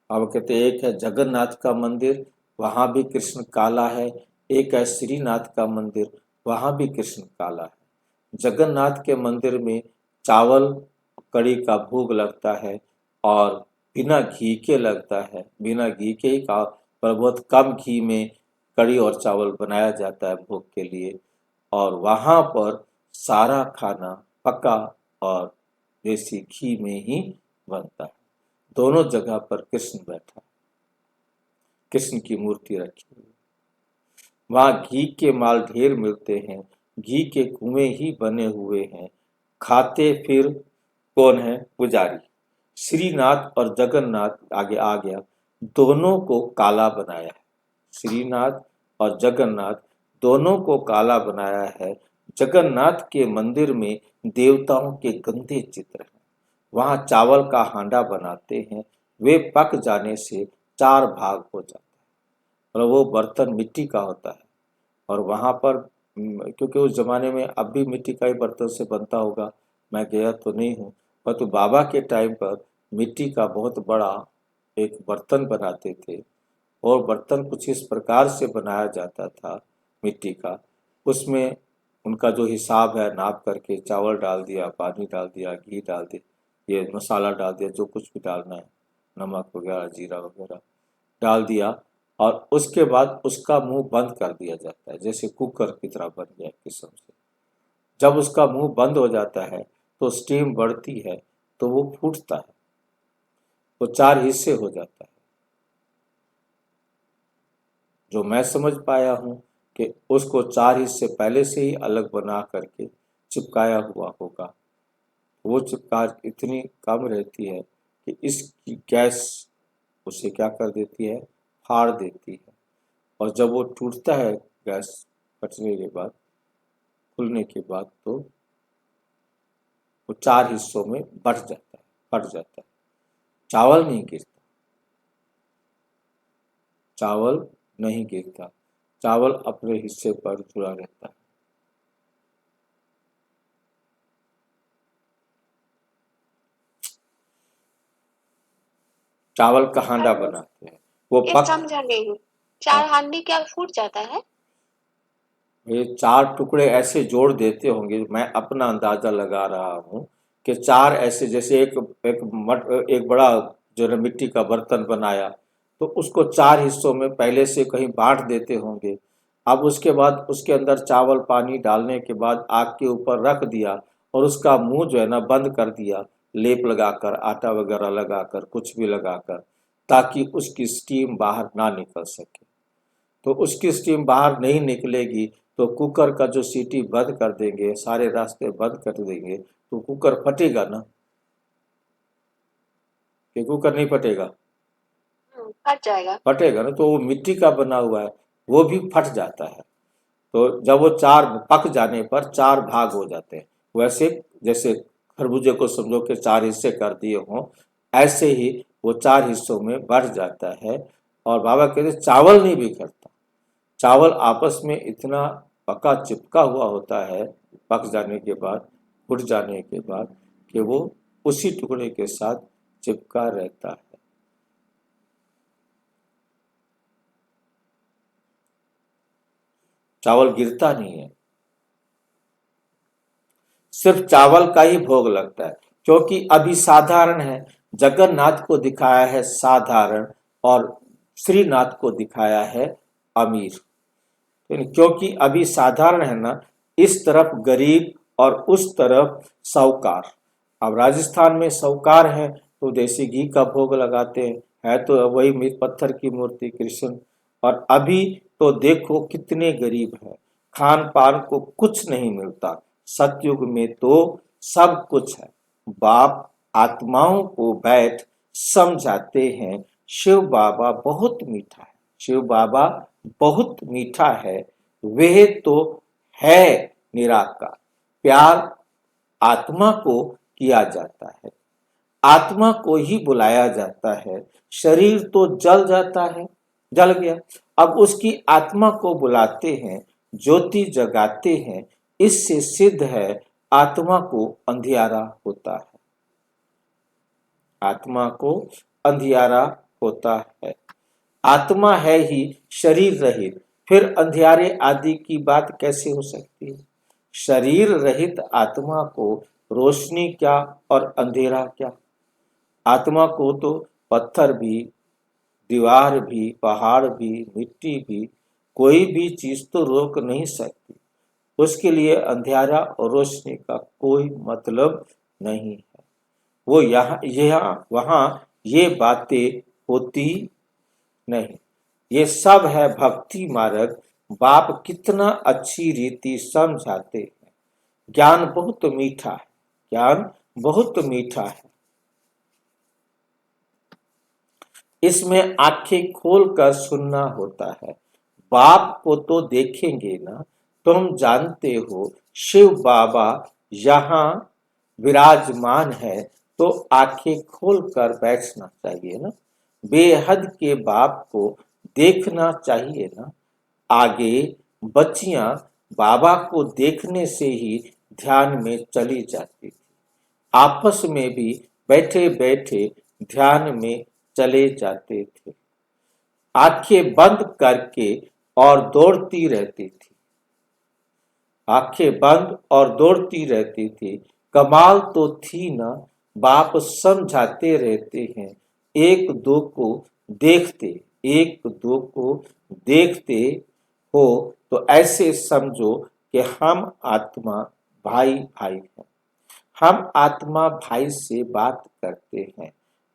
बाबा कहते हैं एक है जगन्नाथ का मंदिर, वहाँ भी कृष्ण काला है, एक है श्रीनाथ का मंदिर, वहाँ भी कृष्ण काला है। जगन्नाथ के मंदिर में चावल कड़ी का भोग लगता है और बिना घी के लगता है, बिना घी के ही का, पर बहुत कम घी में कड़ी और चावल बनाया जाता है भोग के लिए। और वहाँ पर सारा खाना पका और देसी घी में ही बनता है। दोनों जगह पर कृष्ण बैठा है, कृष्ण की मूर्ति रखी हुई। वहाँ घी के माल ढेर मिलते हैं, घी के कुएं ही बने हुए हैं, खाते फिर कौन है पुजारी। श्रीनाथ और जगन्नाथ आगे आ गया, दोनों को काला बनाया है। श्रीनाथ और जगन्नाथ दोनों को काला बनाया है। जगन्नाथ के मंदिर में देवताओं के गंदे चित्र हैं। वहाँ चावल का हांडा बनाते हैं, वे पक जाने से 4 भाग हो जाते हैं। और वो बर्तन मिट्टी का होता है। और वहाँ पर क्योंकि उस ज़माने में अब भी मिट्टी का ही बर्तन से बनता होगा, मैं गया तो नहीं हूँ, परंतु बाबा के टाइम पर मिट्टी का बहुत बड़ा एक बर्तन बनाते थे। और बर्तन कुछ इस प्रकार से बनाया जाता था मिट्टी का, उसमें उनका जो हिसाब है नाप करके चावल डाल दिया, पानी डाल दिया, घी डाल दिया, ये मसाला डाल दिया, जो कुछ भी डालना है, नमक वगैरह, जीरा वगैरह डाल दिया, और उसके बाद उसका मुंह बंद कर दिया जाता है, जैसे कुकर की तरह बन गया किस्म से। जब उसका मुंह बंद हो जाता है तो स्टीम बढ़ती है, तो वो फूटता है, वो 4 हिस्से हो जाता है। जो मैं समझ पाया हूँ कि उसको 4 हिस्से पहले से ही अलग बना करके चिपकाया हुआ होगा। वो चिपकार इतनी कम रहती है कि इसकी गैस उसे क्या कर देती है, फाड़ देती है। और जब वो टूटता है गैस फटने के बाद, खुलने के बाद, तो वो 4 हिस्सों में बट जाता है, फट जाता है। चावल नहीं गिरता, चावल नहीं गिरता, चावल अपने हिस्से पर जुड़ा रहता है। चावल का हांडा बनाते हैं, वो ये पक समझा नहीं हूँ। हाँ, 4 हांडी क्या फूट जाता है? ये 4 टुकड़े ऐसे जोड़ देते होंगे, मैं अपना अंदाजा लगा रहा हूँ कि 4 ऐसे, जैसे एक बड़ा जो है मिट्टी का बर्तन बनाया, तो उसको 4 हिस्सों में पहले से कहीं बांट देते होंगे। अब उसके बाद उसके अंदर चावल पानी डालने के बाद आग के ऊपर रख दिया, और उसका मुंह जो है ना बंद कर दिया, लेप लगाकर, आटा वगैरह लगाकर, कुछ भी लगाकर, ताकि उसकी स्टीम बाहर ना निकल सके। तो उसकी स्टीम बाहर नहीं निकलेगी तो कुकर का जो सीटी बंद कर देंगे, सारे रास्ते बंद कर देंगे, तो कुकर फटेगा ना, कि कुकर नहीं फटेगा? फट जाएगा। फटेगा ना। तो वो मिट्टी का बना हुआ है, वो भी फट जाता है। तो जब वो 4 पक जाने पर 4 भाग हो जाते हैं। वैसे जैसे खरबूजे को समझो कि 4 हिस्से कर दिए हों, ऐसे ही वो 4 हिस्सों में बढ़ जाता है। और बाबा कहते चावल नहीं बिखरता, चावल आपस में इतना पका चिपका हुआ होता है पक जाने के बाद, फूट जाने के बाद, कि वो उसी टुकड़े के साथ चिपका रहता है। चावल गिरता नहीं है, सिर्फ चावल का ही भोग लगता है, क्योंकि अभी साधारण है। जगन्नाथ को दिखाया है साधारण, और श्रीनाथ को दिखाया है अमीर। क्योंकि अभी साधारण है ना, इस तरफ गरीब और उस तरफ साहूकार। अब राजस्थान में साहूकार है तो देसी घी का भोग लगाते हैं, है तो वही पत्थर की मूर्ति कृष्ण। और अभी तो देखो कितने गरीब हैं, खान पान को कुछ नहीं मिलता। सतयुग में तो सब कुछ है। बाप आत्माओं को बैठ समझाते हैं, शिव बाबा बहुत मीठा है, शिव बाबा बहुत मीठा है, वह तो है निराकार। प्यार आत्मा को किया जाता है, आत्मा को ही बुलाया जाता है। शरीर तो जल जाता है, जल गया, अब उसकी आत्मा को बुलाते हैं, ज्योति जगाते हैं। इससे सिद्ध है आत्मा को अंधियारा होता है, आत्मा को अंधियारा होता है। आत्मा है ही शरीर रहित, फिर अंधियारे आदि की बात कैसे हो सकती है? शरीर रहित आत्मा को रोशनी क्या और अंधेरा क्या? आत्मा को तो पत्थर भी, दीवार भी, पहाड़ भी, मिट्टी भी, कोई भी चीज तो रोक नहीं सकती। उसके लिए अंधेरा और रोशनी का कोई मतलब नहीं है। वो यहाँ वहाँ ये बातें होती नहीं। ये सब है भक्ति मार्ग। बाप कितना अच्छी रीति समझाते हैं। ज्ञान बहुत मीठा है, ज्ञान बहुत मीठा है। इसमें आंखें खोलकर सुनना होता है। बाप को तो देखेंगे ना, तुम जानते हो शिव बाबा यहाँ विराजमान है, तो आंखें खोलकर बैठना चाहिए ना। बेहद के बाप को देखना चाहिए ना। आगे बच्चियां बाबा को देखने से ही ध्यान में चली जाती थी, आपस में भी बैठे बैठे ध्यान में चले जाते थे, आंखें बंद करके और दौड़ती रहती थी, आंखें बंद और दौड़ती रहती थी। कमाल तो थी ना, बाप समझाते रहते हैं, एक दो को देखते, एक दो को देखते हो तो ऐसे समझो कि हम आत्मा भाई भाई हैं। हम आत्मा भाई से बात करते हैं,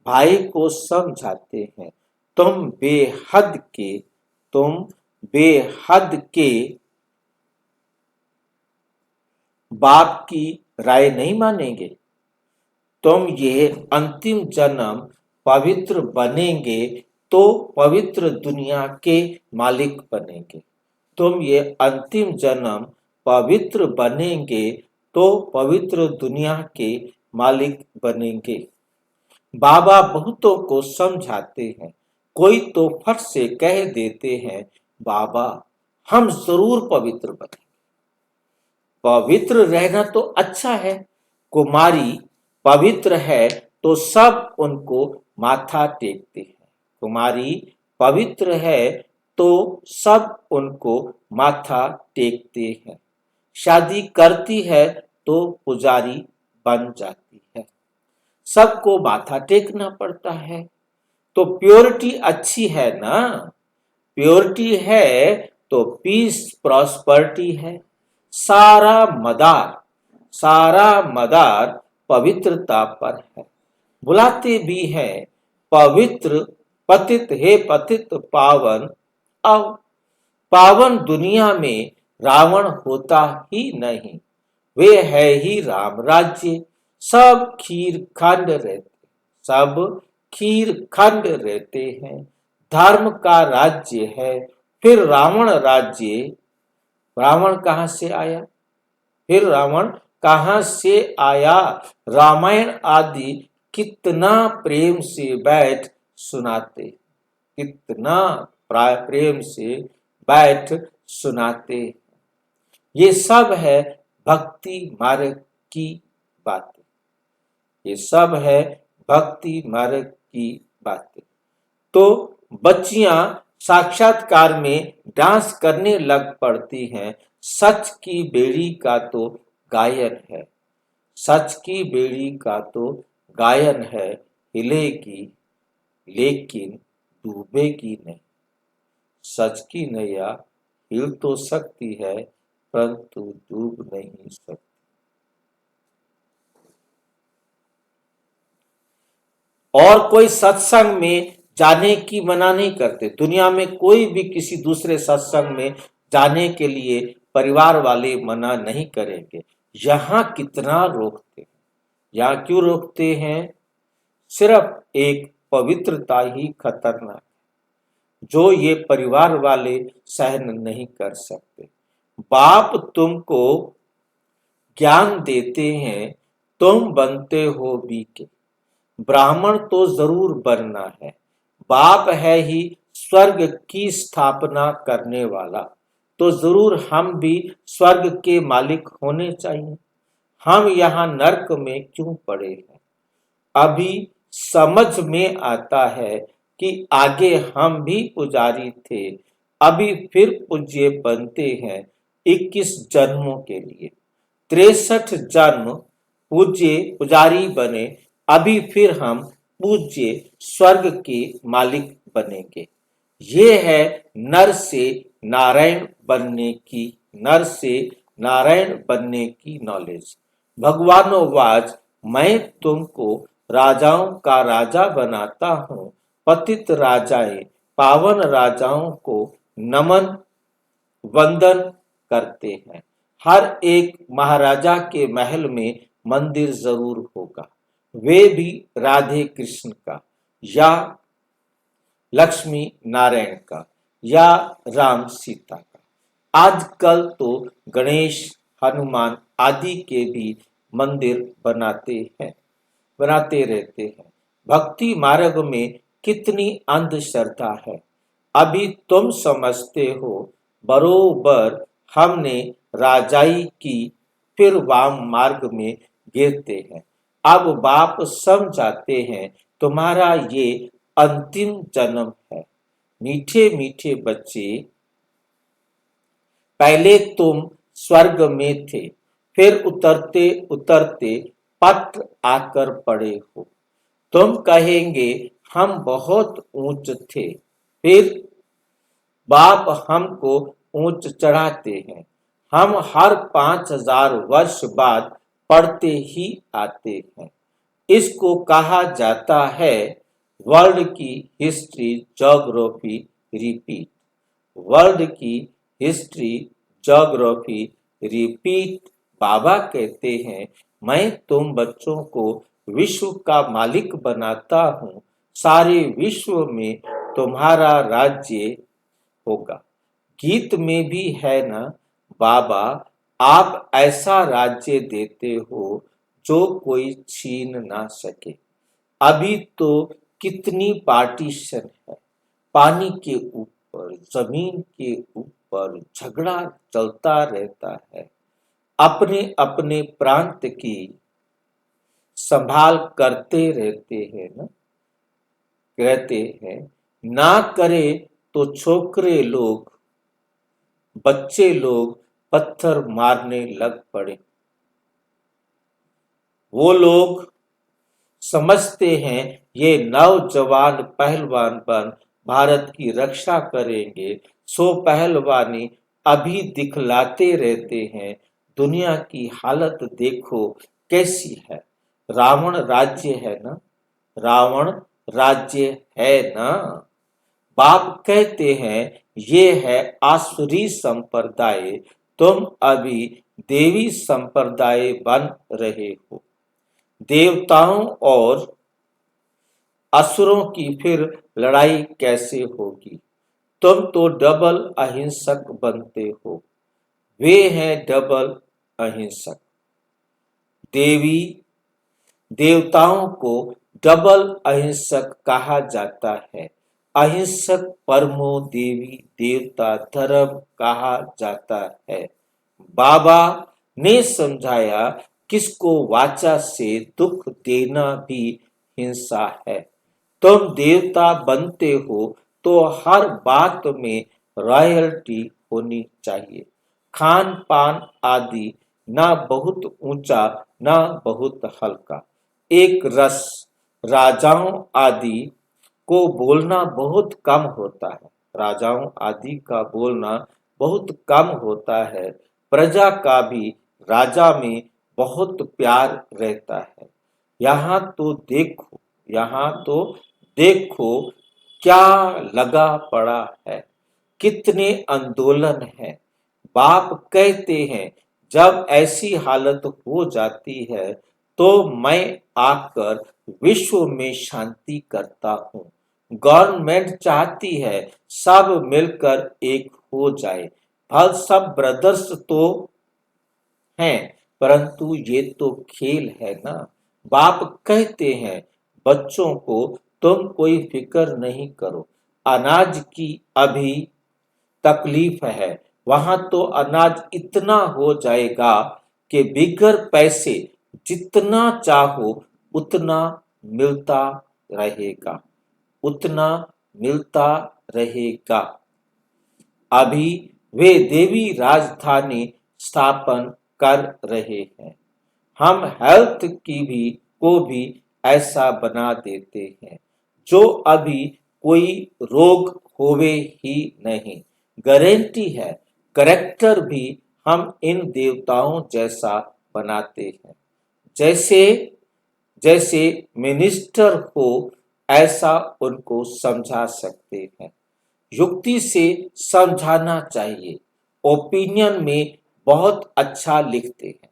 भाई को समझाते हैं, तुम बेहद के, तुम बेहद के बाप की राय नहीं मानेंगे। तुम ये अंतिम जन्म पवित्र बनेंगे तो पवित्र दुनिया के मालिक बनेंगे। तुम ये अंतिम जन्म पवित्र बनेंगे तो पवित्र दुनिया के मालिक बनेंगे। बाबा बहुतों को समझाते हैं, कोई तो फट से कह देते हैं, बाबा हम जरूर पवित्र बनेंगे। पवित्र रहना तो अच्छा है, कुमारी पवित्र है तो सब उनको माथा टेकते हैं। कुमारी पवित्र है तो सब उनको माथा टेकते हैं। शादी करती है तो पुजारी बन जाती है, सबको माथा टेकना पड़ता है। तो प्योरिटी अच्छी है ना, प्योरिटी है तो पीस प्रॉस्पर्टी है। सारा मदार पवित्रता पर है। बुलाते भी हैं, पवित्र पतित हे पतित पावन। अब पावन दुनिया में रावण होता ही नहीं, वे है ही राम राज्य। सब खीर खंड रहते, सब खीर खंड रहते हैं। धर्म का राज्य है, फिर रावण राज्य। रावण कहाँ से आया, फिर रावण कहाँ से आया। रामायण आदि कितना प्रेम से बैठ सुनाते, कितना प्रेम से बैठ सुनाते। ये सब है भक्ति मार्ग की बातें, ये सब है भक्ति मार्ग की बातें। तो बच्चियां साक्षात्कार में डांस करने लग पड़ती हैं। सच की बेड़ी का तो गायन है, सच की बेड़ी का तो गायन है। हिलेगी लेकिन डूबेगी नहीं। सच की नैया हिल तो सकती है परंतु डूब नहीं सकती। और कोई सत्संग में जाने की मना नहीं करते। दुनिया में कोई भी किसी दूसरे सत्संग में जाने के लिए परिवार वाले मना नहीं करेंगे। यहाँ कितना रोकते हैं, यहाँ क्यों रोकते हैं? सिर्फ एक पवित्रता ही खतरनाक है, जो ये परिवार वाले सहन नहीं कर सकते। बाप तुमको ज्ञान देते हैं, तुम बनते हो बीके। ब्राह्मण तो जरूर बनना है, बाप है ही स्वर्ग की स्थापना करने वाला, तो जरूर हम भी स्वर्ग के मालिक होने चाहिए। हम यहाँ नरक में क्यों पड़े हैं? अभी समझ में आता है कि आगे हम भी पुजारी थे, अभी फिर पूज्य बनते हैं 21 जन्मों के लिए। 63 जन्म पूज्य पुजारी बने, अभी फिर हम पूज्य स्वर्ग के मालिक बनेंगे। ये है नर से नारायण बनने की, नर से नारायण बनने की नॉलेज। भगवानोवाच, मैं तुमको राजाओं का राजा बनाता हूँ। पतित राजाएं पावन राजाओं को नमन वंदन करते हैं। हर एक महाराजा के महल में मंदिर जरूर होगा, वे भी राधे कृष्ण का या लक्ष्मी नारायण का या राम सीता का। आजकल तो गणेश हनुमान आदि के भी मंदिर बनाते रहते हैं। भक्ति मार्ग में कितनी अंधश्रद्धा है। अभी तुम समझते हो बरोबर हमने राजाई की, फिर वाम मार्ग में गिरते हैं। अब बाप समझाते हैं तुम्हारा ये अंतिम जन्म है। मीठे मीठे बच्चे, पहले तुम स्वर्ग में थे, फिर उतरते उतरते पत्र आकर पड़े हो। तुम कहेंगे हम बहुत ऊंच थे, फिर बाप हमको ऊंच चढ़ाते हैं। हम हर 5000 वर्ष बाद पढ़ते ही आते हैं। इसको कहा जाता है वर्ल्ड की हिस्ट्री ज्योग्राफी रिपीट। वर्ल्ड की हिस्ट्री ज्योग्राफी रिपीट। बाबा कहते हैं मैं तुम बच्चों को विश्व का मालिक बनाता हूँ। सारे विश्व में तुम्हारा राज्य होगा। गीत में भी है ना, बाबा आप ऐसा राज्य देते हो जो कोई छीन ना सके। अभी तो कितनी पार्टीशन है, पानी के ऊपर, जमीन के ऊपर झगड़ा चलता रहता है। अपने अपने प्रांत की संभाल करते रहते हैं। ना करे तो छोकरे लोग, बच्चे लोग पत्थर मारने लग पड़े। वो लोग समझते हैं ये नौजवान पहलवान बन भारत की रक्षा करेंगे, सो पहलवानी अभी दिखलाते रहते हैं। दुनिया की हालत देखो कैसी है। रावण राज्य है ना, रावण राज्य है ना। बाप कहते हैं ये है आसुरी संप्रदाय, तुम अभी देवी संप्रदाय बन रहे हो। देवताओं और असुरों की फिर लड़ाई कैसे होगी? तुम तो डबल अहिंसक बनते हो, वे हैं डबल अहिंसक। देवी देवताओं को डबल अहिंसक कहा जाता है। अहिंसक परमो देवी देवता धर्म कहा जाता है। बाबा ने समझाया किसको वाचा से दुख देना भी हिंसा है। तुम देवता बनते हो तो हर बात में रॉयल्टी होनी चाहिए। खान पान आदि ना बहुत ऊंचा ना बहुत हल्का, एक रस। राजाओं आदि को बोलना बहुत कम होता है। राजाओं आदि का बोलना बहुत कम होता है। प्रजा का भी राजा में बहुत प्यार रहता है। यहाँ तो देखो क्या लगा पड़ा है, कितने आंदोलन हैं। बाप कहते हैं जब ऐसी हालत हो जाती है तो मैं आकर विश्व में शांति करता हूँ। गवर्नमेंट चाहती है सब मिलकर एक हो जाए। भल सब ब्रदर्स तो हैं, परंतु ये तो खेल है ना। बाप कहते हैं बच्चों को तुम कोई फिक्र नहीं करो। अनाज की अभी तकलीफ है, वहां तो अनाज इतना हो जाएगा कि बिगर पैसे जितना चाहो उतना मिलता रहेगा, उतना मिलता रहेगा। अभी वे देवी राजधानी स्थापन कर रहे हैं। हम हेल्थ की को भी ऐसा बना देते हैं जो अभी कोई रोग होवे ही नहीं। गारंटी है करेक्टर भी हम इन देवताओं जैसा बनाते हैं। जैसे जैसे मिनिस्टर हो ऐसा उनको समझा सकते हैं। युक्ति से समझाना चाहिए। ओपिनियन में बहुत अच्छा लिखते हैं,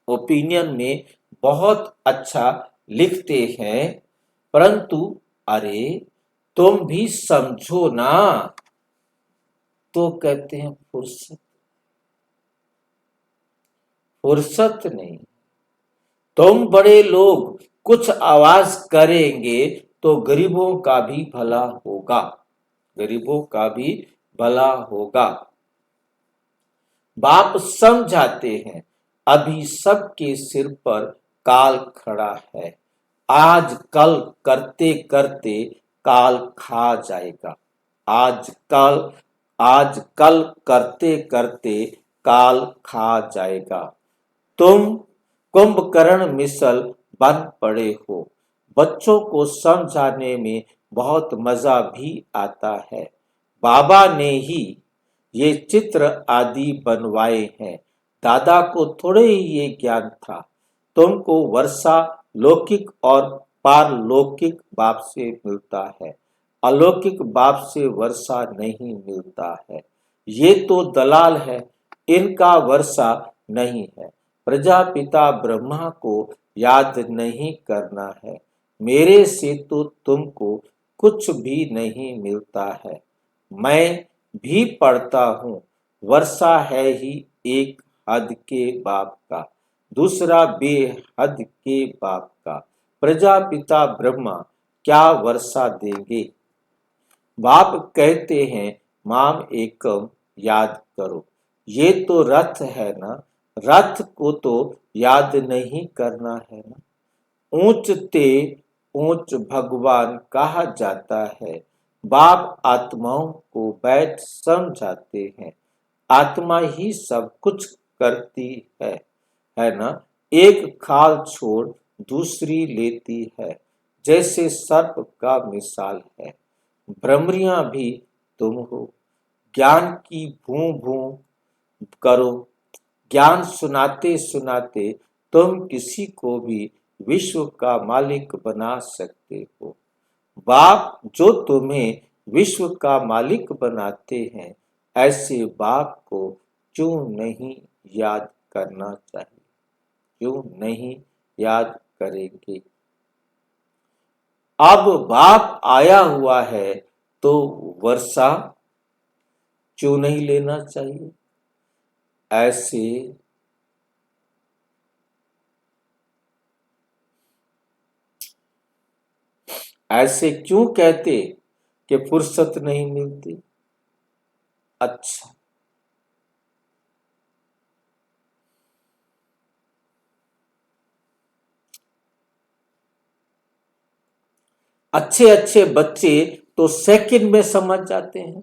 ओपिनियन में बहुत अच्छा लिखते हैं, परंतु अरे तुम भी समझो ना, तो कहते हैं फुर्सत नहीं। तुम बड़े लोग कुछ आवाज करेंगे तो गरीबों का भी भला होगा। गरीबों का भी भला होगा। बाप समझाते हैं, अभी सबके सिर पर काल खड़ा है। आज कल करते करते काल खा जाएगा। आज कल करते करते काल खा जाएगा। तुम कुंभकर्ण मिसल बन पड़े हो। बच्चों को समझाने में बहुत मजा भी आता है। बाबा ने ही ये चित्र आदि बनवाए हैं। दादा को थोड़े ही ये ज्ञान था। तुमको वर्षा लौकिक और पारलौकिक बाप से मिलता है, अलौकिक बाप से वर्षा नहीं मिलता है। ये तो दलाल है, इनका वर्षा नहीं है। प्रजापिता ब्रह्मा को याद नहीं करना है। मेरे से तो तुमको कुछ भी नहीं मिलता है। मैं भी पढ़ता हूँ। वर्षा है ही एक हद के बाप का, दूसरा बेहद के बाप का। प्रजापिता ब्रह्मा क्या वर्षा देंगे? बाप कहते हैं माम एकम याद करो। ये तो रथ है ना, रथ को तो याद नहीं करना है ना। ऊंच ते ऊंच भगवान कहा जाता है। बाप आत्माओं को बैठ समझाते हैं। आत्मा ही सब कुछ करती है ना। एक खाल छोड़ दूसरी लेती है, जैसे सर्प का मिसाल है। भ्रमरियां भी तुम हो। ज्ञान की भूं भूं करो। ज्ञान सुनाते सुनाते तुम किसी को भी विश्व का मालिक बना सकते हो। बाप जो तुम्हें विश्व का मालिक बनाते हैं, ऐसे बाप को क्यों नहीं याद करना चाहिए? क्यों नहीं याद करेंगे? अब बाप आया हुआ है तो वर्षा क्यों नहीं लेना चाहिए? ऐसे क्यों कहते कि फुर्सत नहीं मिलती? अच्छा, अच्छे अच्छे बच्चे तो सेकंड में समझ जाते हैं।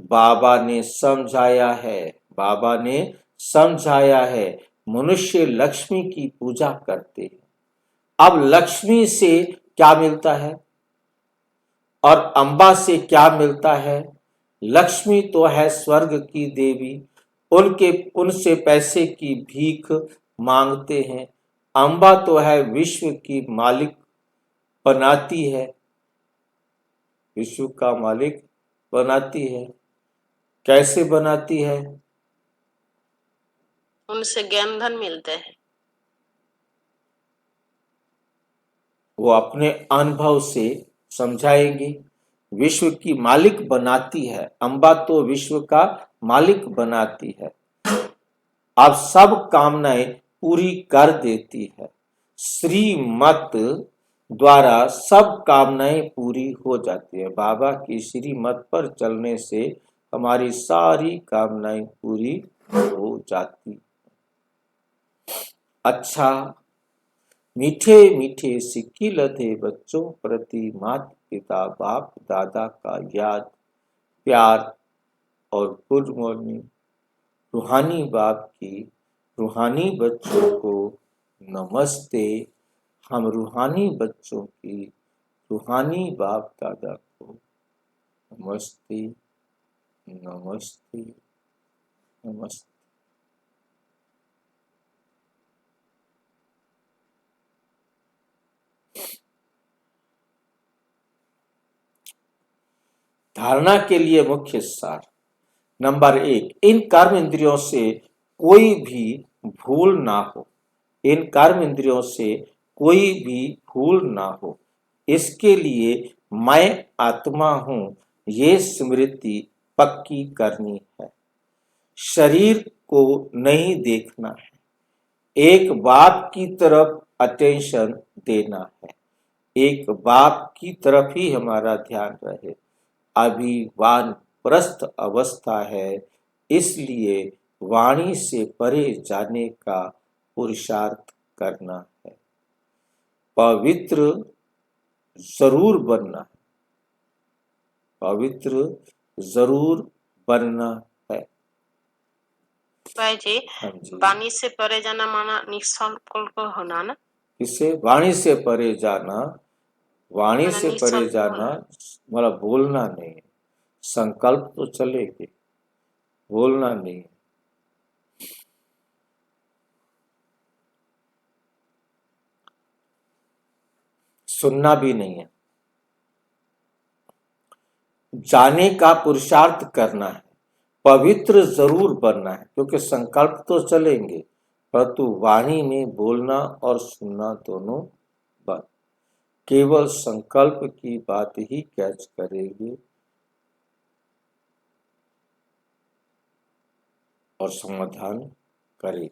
बाबा ने समझाया है, बाबा ने समझाया है। मनुष्य लक्ष्मी की पूजा करते हैं। अब लक्ष्मी से क्या मिलता है और अंबा से क्या मिलता है? लक्ष्मी तो है स्वर्ग की देवी, उनसे पैसे की भीख मांगते हैं। अंबा तो है विश्व की मालिक बनाती है, विश्व का मालिक बनाती है। कैसे बनाती है? उनसे ज्ञान धन मिलते हैं। वो अपने अनुभव से समझाएंगे। विश्व की मालिक बनाती है, अंबा तो विश्व का मालिक बनाती है। अब सब कामनाएं पूरी कर देती है। श्रीमत द्वारा सब कामनाएं पूरी हो जाती है। बाबा की श्रीमत पर चलने से हमारी सारी कामनाएं पूरी हो जाती। अच्छा, मीठे मीठे सिक्की लदे बच्चों प्रति माता पिता बाप दादा का याद, प्यार और गुड मॉर्निंग। रूहानी बाप की रूहानी बच्चों को नमस्ते। हम रूहानी बच्चों की रूहानी बाप दादा को नमस्ते नमस्ते नमस्ते। धारणा के लिए मुख्य सार। नंबर 1, इन कर्म इंद्रियों से कोई भी भूल ना हो। इन कर्म इंद्रियों से कोई भी भूल ना हो। इसके लिए मैं आत्मा हूं, ये स्मृति पक्की करनी है। शरीर को नहीं देखना है, एक बाप की तरफ अटेंशन देना है। एक बाप की तरफ ही हमारा ध्यान रहे। अभी वानप्रस्थ अवस्था है, इसलिए वाणी से परे जाने का पुरुषार्थ करना है। पवित्र जरूर बनना है, पवित्र जरूर बनना है। भाई जी, हाँ जी, वाणी से परे जाना माना निसंकल्प होना ना, किसे वाणी से परे जाना, वाणी माना से परे निसंकल्प जाना होना। मतलब बोलना नहीं है। संकल्प तो चलेंगे, बोलना नहीं है। सुनना भी नहीं है। जाने का पुरुषार्थ करना है, पवित्र जरूर बनना है, क्योंकि संकल्प तो चलेंगे परंतु वाणी में बोलना और सुनना दोनों बंद। केवल संकल्प की बात ही कैच करेंगे और समाधान करेंगे।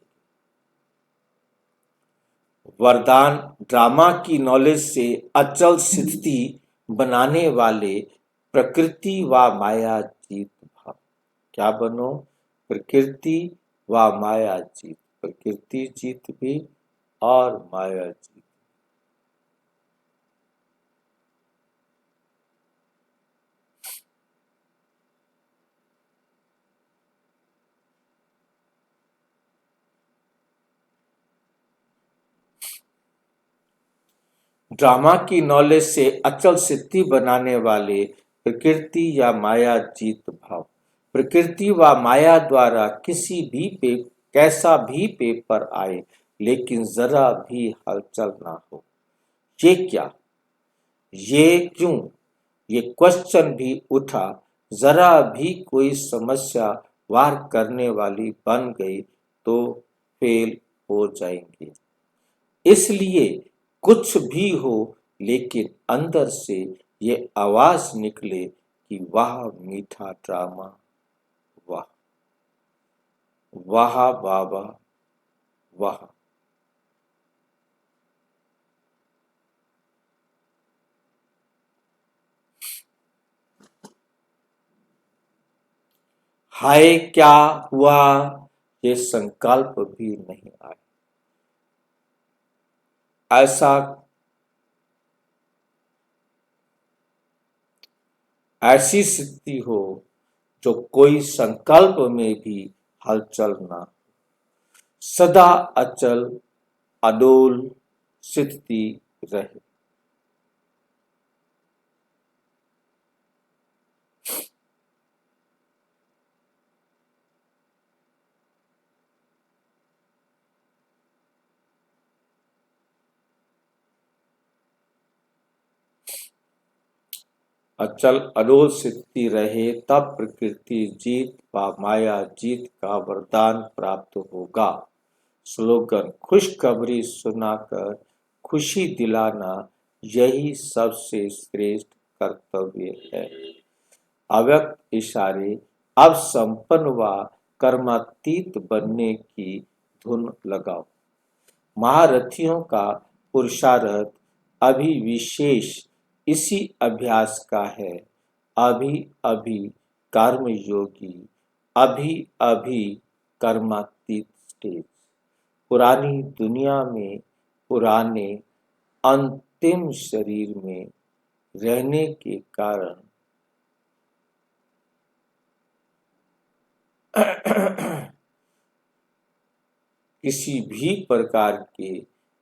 वरदान ड्रामा की नॉलेज से अचल स्थिति बनाने वाले प्रकृति व माया जीत भाव। क्या बनो? प्रकृति व माया जीत, प्रकृति जीत भी और माया जीत। ड्रामा की नॉलेज से अचल स्थिति बनाने वाले प्रकृति या माया जीत भाव। प्रकृति व माया द्वारा किसी भी कैसा भी पेपर आए लेकिन जरा भी हलचल ना हो। ये क्या, ये क्यों, ये क्वेश्चन भी उठा। जरा भी कोई समस्या वार करने वाली बन गई तो फेल हो जाएंगे। इसलिए कुछ भी हो लेकिन अंदर से ये आवाज निकले कि वाह मीठा ड्रामा, वाह वाह बाबा वाह। हाय क्या हुआ, ये संकल्प भी नहीं आए। ऐसी स्थिति हो जो कोई संकल्प में भी हलचल ना हो। सदा अचल अडोल स्थिति रहे। अचल अडोल स्थिति रहे तब प्रकृति जीत व माया जीत का वरदान प्राप्त होगा। स्लोगन खुशखबरी सुनाकर खुशी दिलाना यही सबसे श्रेष्ठ कर्तव्य है। अव्यक्त इशारे अब संपन्न व कर्मातीत बनने की धुन लगाओ। महारथियों का पुरुषार्थ अभी विशेष इसी अभ्यास का है। अभी अभी कर्मयोगी, अभी अभी कर्मातीत स्टेज। पुरानी दुनिया में पुराने अंतिम शरीर में रहने के कारण किसी भी प्रकार के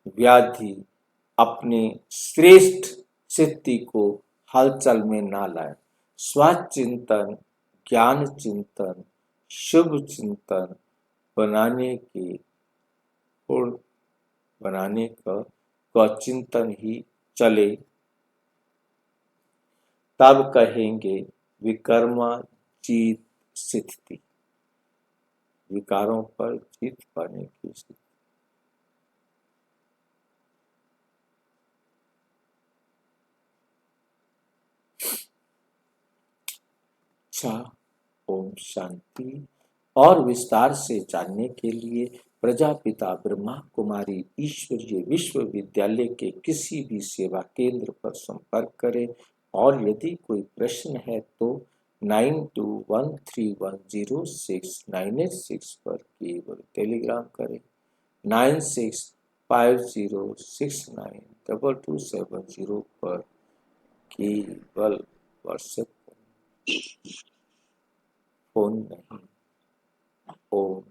व्याधि अपने श्रेष्ठ स्थिति को हलचल में ना लाए। स्वचिंतन, ज्ञान चिंतन, शुभ चिंतन बनाने के पूर्ण बनाने का चिंतन ही चले, तब कहेंगे विकर्मा जीत स्थिति, विकारों पर जीत पाने की स्थिति। अच्छा, ओम शांति। और विस्तार से जानने के लिए प्रजापिता ब्रह्मा कुमारी ईश्वरीय विश्वविद्यालय के किसी भी सेवा केंद्र पर संपर्क करें। और यदि कोई प्रश्न है तो 9213106986 पर केवल टेलीग्राम करें। 9650692270 पर केवल व्हाट्सएप करें, फोन नहीं। ओम